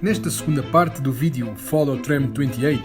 Nesta segunda parte do vídeo Follow Tram 28,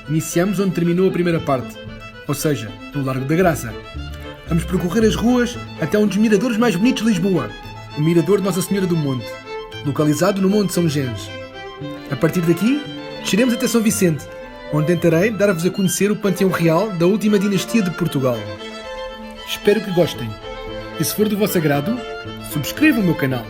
iniciamos onde terminou a primeira parte, ou seja, no Largo da Graça. Vamos percorrer as ruas até um dos miradores mais bonitos de Lisboa, o Mirador de Nossa Senhora do Monte, localizado no Monte São Gens. A partir daqui, desceremos até São Vicente, onde tentarei dar-vos a conhecer o panteão real da última dinastia de Portugal. Espero que gostem. E se for do vosso agrado, subscrevam o meu canal.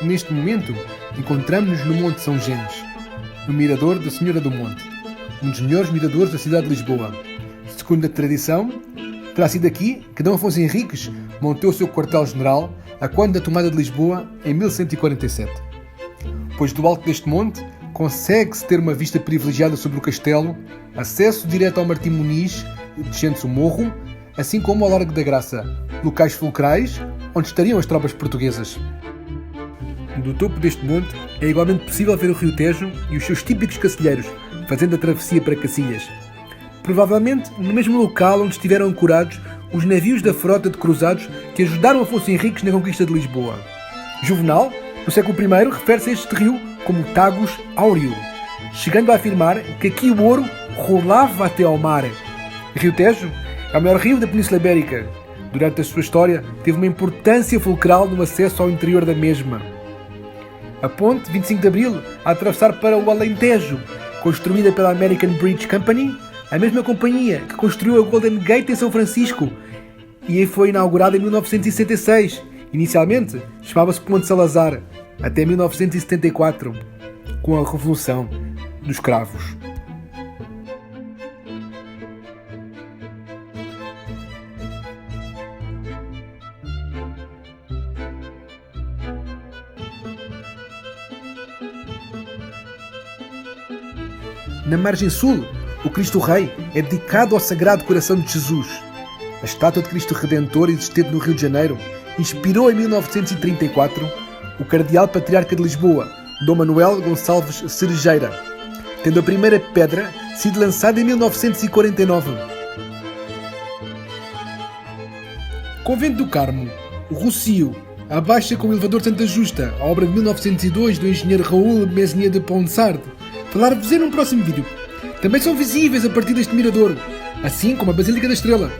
Neste momento, encontramos-nos no Monte São Gens, no Mirador da Senhora do Monte, um dos melhores miradores da cidade de Lisboa. Segundo a tradição, terá sido aqui que D. Afonso Henriques montou o seu quartel-general a quando da tomada de Lisboa em 1147. Pois do alto deste monte consegue-se ter uma vista privilegiada sobre o castelo, acesso direto ao Martim Muniz, descendo-se o morro, assim como ao Largo da Graça, locais fulcrais onde estariam as tropas portuguesas. Do topo deste monte é igualmente possível ver o Rio Tejo e os seus típicos cacilheiros, fazendo a travessia para Cacilhas. Provavelmente no mesmo local onde estiveram ancorados os navios da frota de cruzados que ajudaram Afonso Henriques na conquista de Lisboa. Juvenal, no século I, refere-se a este rio como Tagus Áureo, chegando a afirmar que aqui o ouro rolava até ao mar. O Rio Tejo é o maior rio da Península Ibérica. Durante a sua história, teve uma importância fulcral no acesso ao interior da mesma. A ponte 25 de Abril a atravessar para o Alentejo, construída pela American Bridge Company, a mesma companhia que construiu a Golden Gate em São Francisco e foi inaugurada em 1966. Inicialmente chamava-se Ponte Salazar, até 1974, com a Revolução dos Cravos. Na margem sul, o Cristo Rei é dedicado ao Sagrado Coração de Jesus. A estátua de Cristo Redentor, existente no Rio de Janeiro, inspirou em 1934 o Cardeal Patriarca de Lisboa, Dom Manuel Gonçalves Cerejeira, tendo a primeira pedra sido lançada em 1949. Convento do Carmo, o Rossio, a Baixa com o Elevador Santa Justa, a obra de 1902 do engenheiro Raul Mesnier de Ponsard, falar-vos num próximo vídeo. Também são visíveis a partir deste miradouro, assim como a Basílica da Estrela.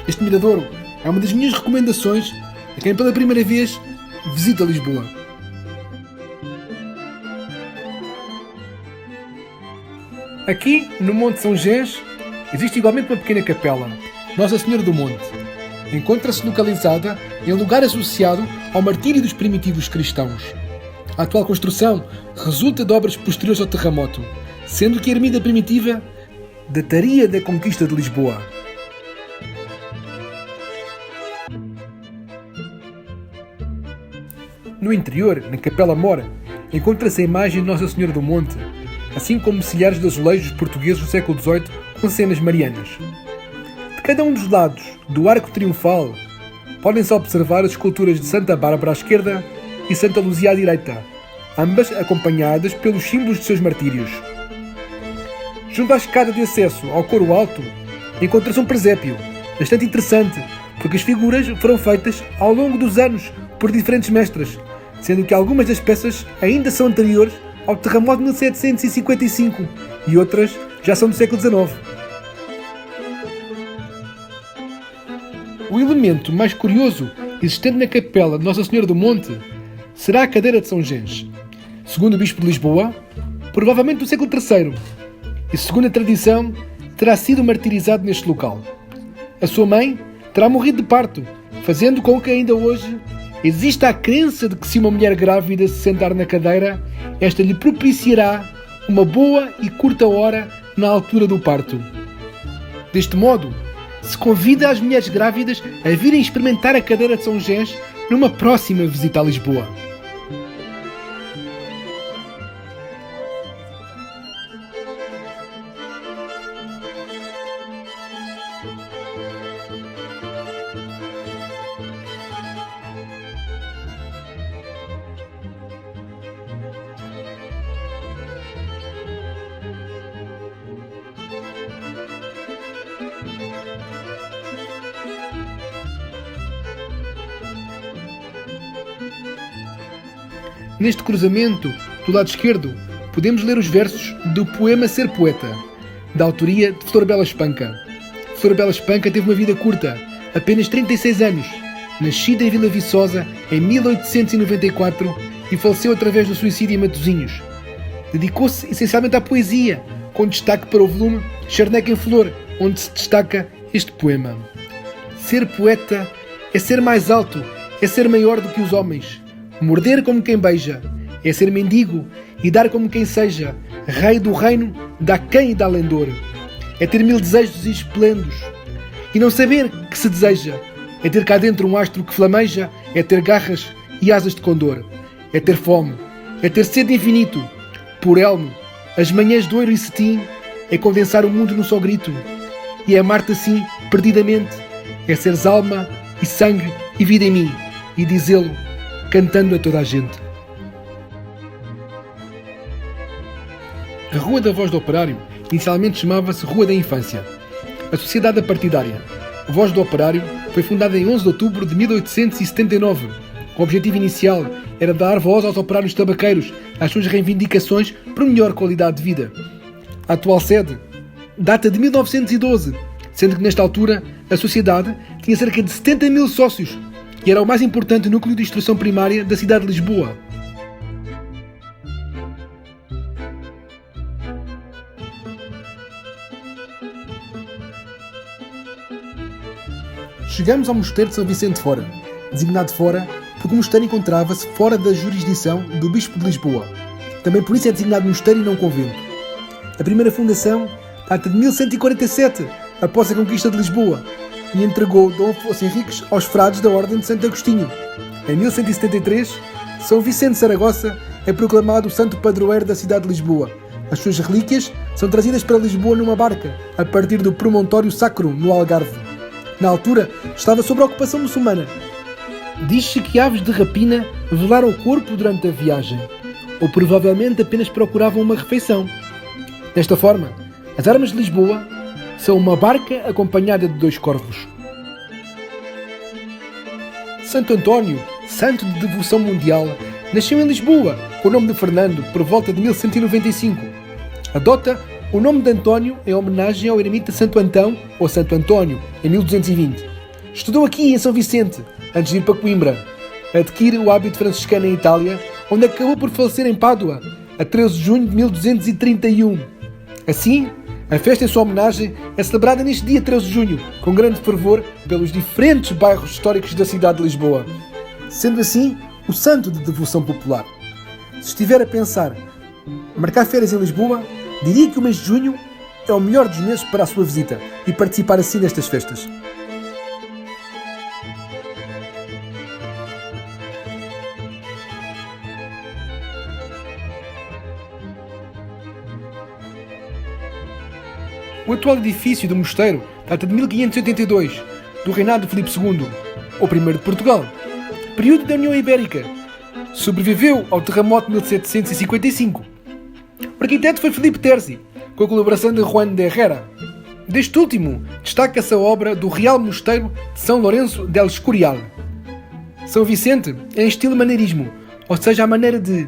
Este miradouro é uma das minhas recomendações a quem pela primeira vez visita Lisboa. Aqui, no Monte São Gens, existe igualmente uma pequena capela, Nossa Senhora do Monte. Encontra-se localizada em um lugar associado ao martírio dos primitivos cristãos. A atual construção resulta de obras posteriores ao terremoto, sendo que a ermida primitiva dataria da conquista de Lisboa. No interior, na Capela Mor, encontra-se a imagem de Nossa Senhora do Monte, assim como milhares de azulejos portugueses do século XVIII com cenas marianas. De cada um dos lados do arco triunfal, podem-se observar as esculturas de Santa Bárbara à esquerda e Santa Luzia à direita, ambas acompanhadas pelos símbolos de seus martírios. Junto à escada de acesso ao coro alto, encontra-se um presépio, bastante interessante, porque as figuras foram feitas ao longo dos anos por diferentes mestras, sendo que algumas das peças ainda são anteriores ao terremoto de 1755 e outras já são do século XIX. O elemento mais curioso existente na capela de Nossa Senhora do Monte será a cadeira de São Gens, segundo o Bispo de Lisboa, provavelmente do século III, e segundo a tradição, terá sido martirizado neste local. A sua mãe terá morrido de parto, fazendo com que ainda hoje exista a crença de que se uma mulher grávida se sentar na cadeira, esta lhe propiciará uma boa e curta hora na altura do parto. Deste modo, se convida as mulheres grávidas a virem experimentar a cadeira de São Gens numa próxima visita a Lisboa. Neste cruzamento, do lado esquerdo, podemos ler os versos do poema Ser Poeta, da autoria de Flor Bela Espanca. Flor Bela Espanca teve uma vida curta, apenas 36 anos, nascida em Vila Viçosa em 1894 e faleceu através do suicídio em Matosinhos. Dedicou-se essencialmente à poesia, com destaque para o volume Charneca em Flor, onde se destaca este poema. Ser poeta é ser mais alto, é ser maior do que os homens. Morder como quem beija, é ser mendigo e dar como quem seja, rei do reino, dá quem e dá lendor. É ter 1000 desejos e esplendos, e não saber que se deseja. É ter cá dentro um astro que flameja, é ter garras e asas de condor. É ter fome, é ter sede infinito. Por elmo, as manhãs de ouro e cetim, é condensar o mundo num só grito. E é amar-te assim, perdidamente, é seres alma e sangue e vida em mim, e dizê-lo cantando a toda a gente. A Rua da Voz do Operário inicialmente chamava-se Rua da Infância. A Sociedade Partidária Voz do Operário foi fundada em 11 de outubro de 1879. O objetivo inicial era dar voz aos operários tabaqueiros, às suas reivindicações por melhor qualidade de vida. A atual sede data de 1912, sendo que nesta altura a sociedade tinha cerca de 70 mil sócios e era o mais importante núcleo de instrução primária da cidade de Lisboa. Chegamos ao Mosteiro de São Vicente de Fora, designado Fora porque o mosteiro encontrava-se fora da jurisdição do Bispo de Lisboa. Também por isso é designado mosteiro e não convento. A primeira fundação data de 1147, após a conquista de Lisboa, e entregou Dom Afonso Henriques aos frades da Ordem de Santo Agostinho. Em 1173, São Vicente de Saragossa é proclamado o santo padroeiro da cidade de Lisboa. As suas relíquias são trazidas para Lisboa numa barca, a partir do promontório Sacro, no Algarve. Na altura, estava sob a ocupação muçulmana. Diz-se que aves de rapina velaram o corpo durante a viagem, ou provavelmente apenas procuravam uma refeição. Desta forma, as armas de Lisboa são uma barca acompanhada de 2 corvos. Santo António, santo de devoção mundial, nasceu em Lisboa, com o nome de Fernando, por volta de 1195. Adota o nome de António em homenagem ao eremita Santo Antão, ou Santo António, em 1220. Estudou aqui em São Vicente, antes de ir para Coimbra. Adquire o hábito franciscano em Itália, onde acabou por falecer em Pádua, a 13 de junho de 1231. Assim, a festa em sua homenagem é celebrada neste dia 13 de junho, com grande fervor, pelos diferentes bairros históricos da cidade de Lisboa. Sendo assim, o santo de devoção popular. Se estiver a pensar marcar férias em Lisboa, diria que o mês de junho é o melhor dos meses para a sua visita e participar assim destas festas. O atual edifício do mosteiro data de 1582, do reinado de Filipe II, ou primeiro de Portugal, período da União Ibérica. Sobreviveu ao terremoto de 1755. O arquiteto foi Filipe Terzi, com a colaboração de Juan de Herrera. Deste último, destaca-se a obra do Real Mosteiro de São Lourenço del Escorial. São Vicente é em estilo maneirismo, ou seja, a maneira de...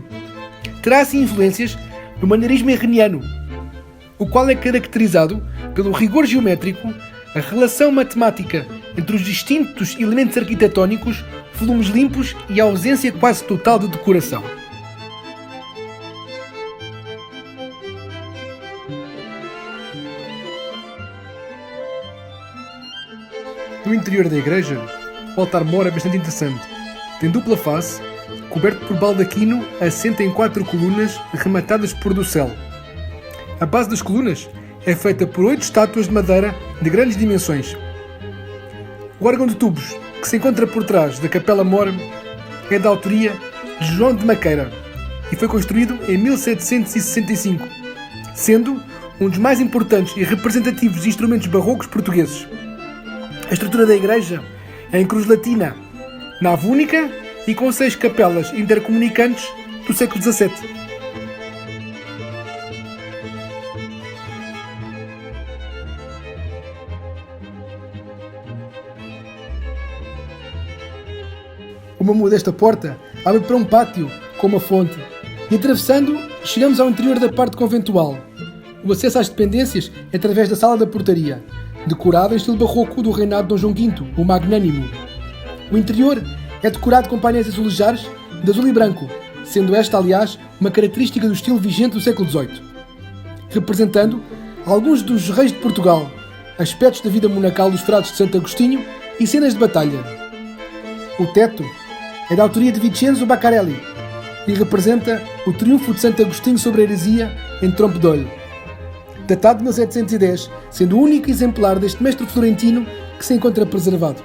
Terá assim influências do maneirismo herreniano, o qual é caracterizado pelo rigor geométrico, a relação matemática entre os distintos elementos arquitetónicos, volumes limpos e a ausência quase total de decoração. No interior da igreja, o altar-mor é bastante interessante. Tem dupla face, coberto por baldaquino, assenta em 4 colunas rematadas por dossel. A base das colunas é feita por 8 estátuas de madeira de grandes dimensões. O órgão de tubos, que se encontra por trás da Capela-Mor, é da autoria de João de Maqueira e foi construído em 1765, sendo um dos mais importantes e representativos instrumentos barrocos portugueses. A estrutura da igreja é em cruz latina, nave única e com 6 capelas intercomunicantes do século XVII. Uma modesta porta abre para um pátio com uma fonte e, atravessando, chegamos ao interior da parte conventual. O acesso às dependências é através da sala da portaria, decorada em estilo barroco do reinado de Dom João V, o Magnânimo. O interior é decorado com painéis azulejares de azul e branco, sendo esta, aliás, uma característica do estilo vigente do século XVIII, representando alguns dos reis de Portugal, aspectos da vida monacal dos frades de Santo Agostinho e cenas de batalha. O teto é da autoria de Vincenzo Baccarelli e representa o triunfo de Santo Agostinho sobre a heresia em Trompe-l'Oeil, datado de 1710, sendo o único exemplar deste mestre florentino que se encontra preservado.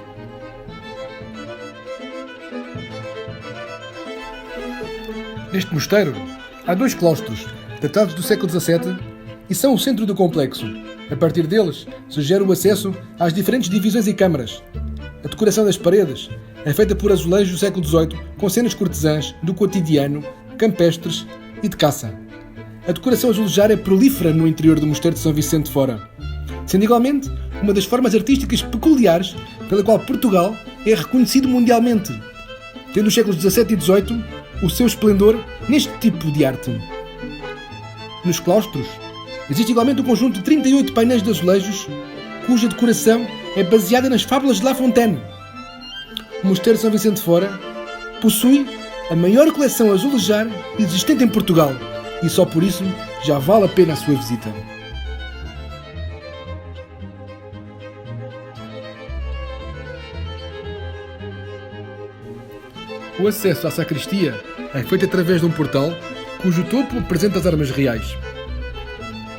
Neste mosteiro há 2 claustros, datados do século XVII, e são o centro do complexo. A partir deles se gera o acesso às diferentes divisões e câmaras. A decoração das paredes é feita por azulejos do século XVIII com cenas cortesãs, do cotidiano, campestres e de caça. A decoração azulejar é prolífera no interior do Mosteiro de São Vicente de Fora, sendo igualmente uma das formas artísticas peculiares pela qual Portugal é reconhecido mundialmente, tendo os séculos XVII e XVIII o seu esplendor neste tipo de arte. Nos claustros existe igualmente um conjunto de 38 painéis de azulejos, cuja decoração é baseada nas fábulas de La Fontaine. O Mosteiro de São Vicente de Fora possui a maior coleção azulejar existente em Portugal e só por isso já vale a pena a sua visita. O acesso à sacristia é feito através de um portal cujo topo apresenta as armas reais.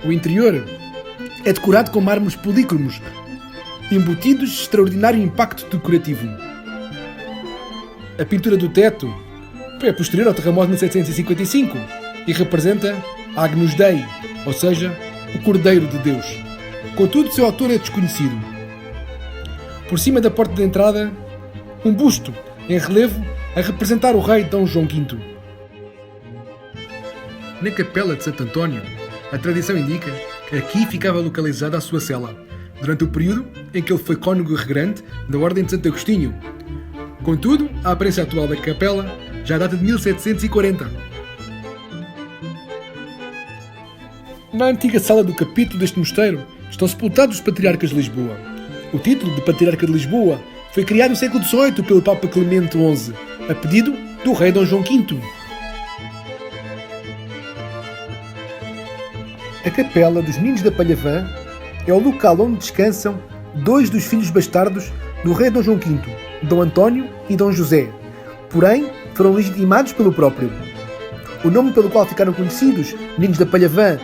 O interior é decorado com mármores polícromos, embutidos de extraordinário impacto decorativo. A pintura do teto é posterior ao terremoto de 1755 e representa Agnus Dei, ou seja, o Cordeiro de Deus. Contudo, seu autor é desconhecido. Por cima da porta de entrada, um busto em relevo a representar o rei Dom João V. Na capela de Santo António, a tradição indica que aqui ficava localizada a sua cela, durante o período em que ele foi cônego regrante da Ordem de Santo Agostinho. Contudo, a aparência atual da capela já data de 1740. Na antiga sala do capítulo deste mosteiro estão sepultados os patriarcas de Lisboa. O título de Patriarca de Lisboa foi criado no século XVIII pelo Papa Clemente XI, a pedido do rei Dom João V. A Capela dos Meninos da Palhavã é o local onde descansam 2 dos filhos bastardos do rei Dom João V, Dom António e Dom José, porém foram legitimados pelo próprio. O nome pelo qual ficaram conhecidos, Meninos da Palhavã,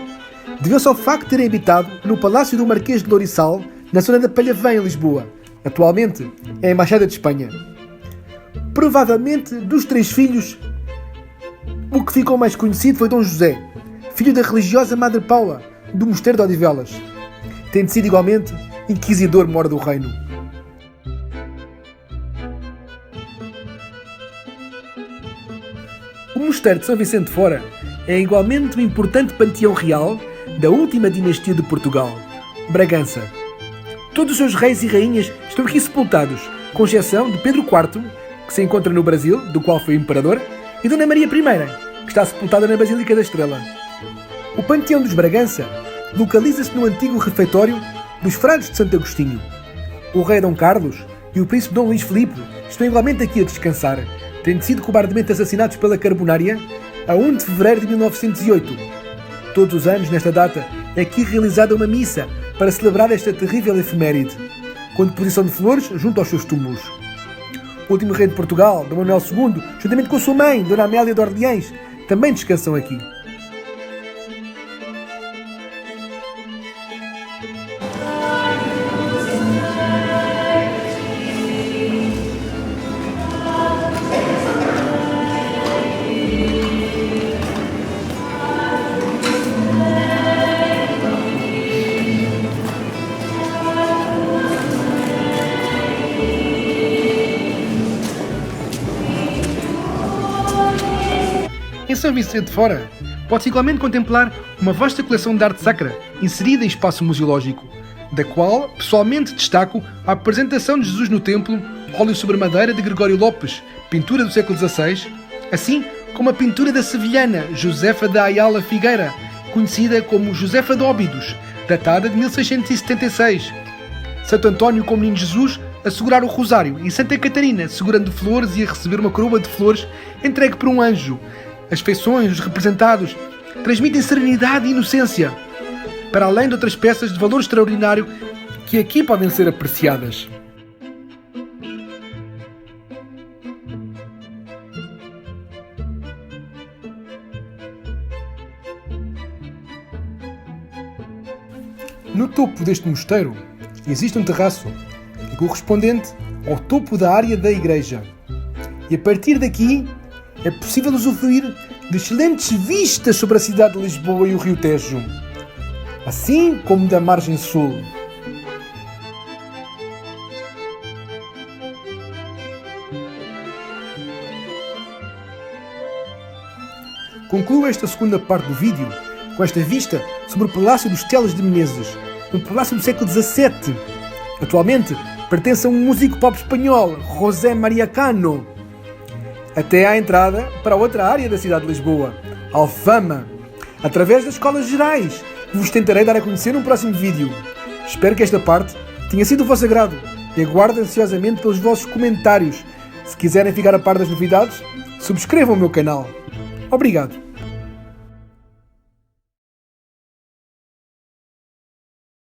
deveu-se ao facto de terem habitado no Palácio do Marquês de Lourissal, na zona da Palhavã, em Lisboa. Atualmente é a Embaixada de Espanha. Provavelmente, dos 3 filhos, o que ficou mais conhecido foi Dom José, filho da religiosa Madre Paula, do Mosteiro de Odivelas, tendo sido igualmente inquisidor-mor do reino. O Mosteiro de São Vicente de Fora é igualmente um importante panteão real da última dinastia de Portugal, Bragança. Todos os seus reis e rainhas estão aqui sepultados, com exceção de Pedro IV, que se encontra no Brasil, do qual foi imperador, e Dona Maria I, que está sepultada na Basílica da Estrela. O panteão dos Bragança localiza-se no antigo refeitório dos frades de Santo Agostinho. O rei Dom Carlos e o príncipe Dom Luís Filipe estão igualmente aqui a descansar, tendo sido cobardemente assassinados pela Carbonária a 1 de fevereiro de 1908. Todos os anos, nesta data, é aqui realizada uma missa para celebrar esta terrível efeméride, com deposição de flores junto aos seus túmulos. O último rei de Portugal, Dom Manuel II, juntamente com a sua mãe, Dona Amélia de Orleans, também descansam aqui. São Vicente de Fora, pode-se igualmente contemplar uma vasta coleção de arte sacra inserida em espaço museológico, da qual pessoalmente destaco a apresentação de Jesus no templo, óleo sobre madeira de Gregório Lopes, pintura do século XVI, assim como a pintura da sevilhana Josefa de Ayala Figueira, conhecida como Josefa de Óbidos, datada de 1676. Santo António com o Menino Jesus a segurar o rosário e Santa Catarina segurando flores e a receber uma coroa de flores entregue por um anjo. As feições, os representados, transmitem serenidade e inocência, para além de outras peças de valor extraordinário que aqui podem ser apreciadas. No topo deste mosteiro existe um terraço que é correspondente ao topo da área da igreja. E a partir daqui é possível usufruir de excelentes vistas sobre a cidade de Lisboa e o Rio Tejo, assim como da margem sul. Concluo esta segunda parte do vídeo com esta vista sobre o Palácio dos Teles de Menezes, um palácio do século XVII. Atualmente pertence a um músico pop espanhol, José María Cano, até à entrada para outra área da cidade de Lisboa, Alfama, através das escolas gerais, que vos tentarei dar a conhecer num próximo vídeo. Espero que esta parte tenha sido do vosso agrado e aguardo ansiosamente pelos vossos comentários. Se quiserem ficar a par das novidades, subscrevam o meu canal. Obrigado.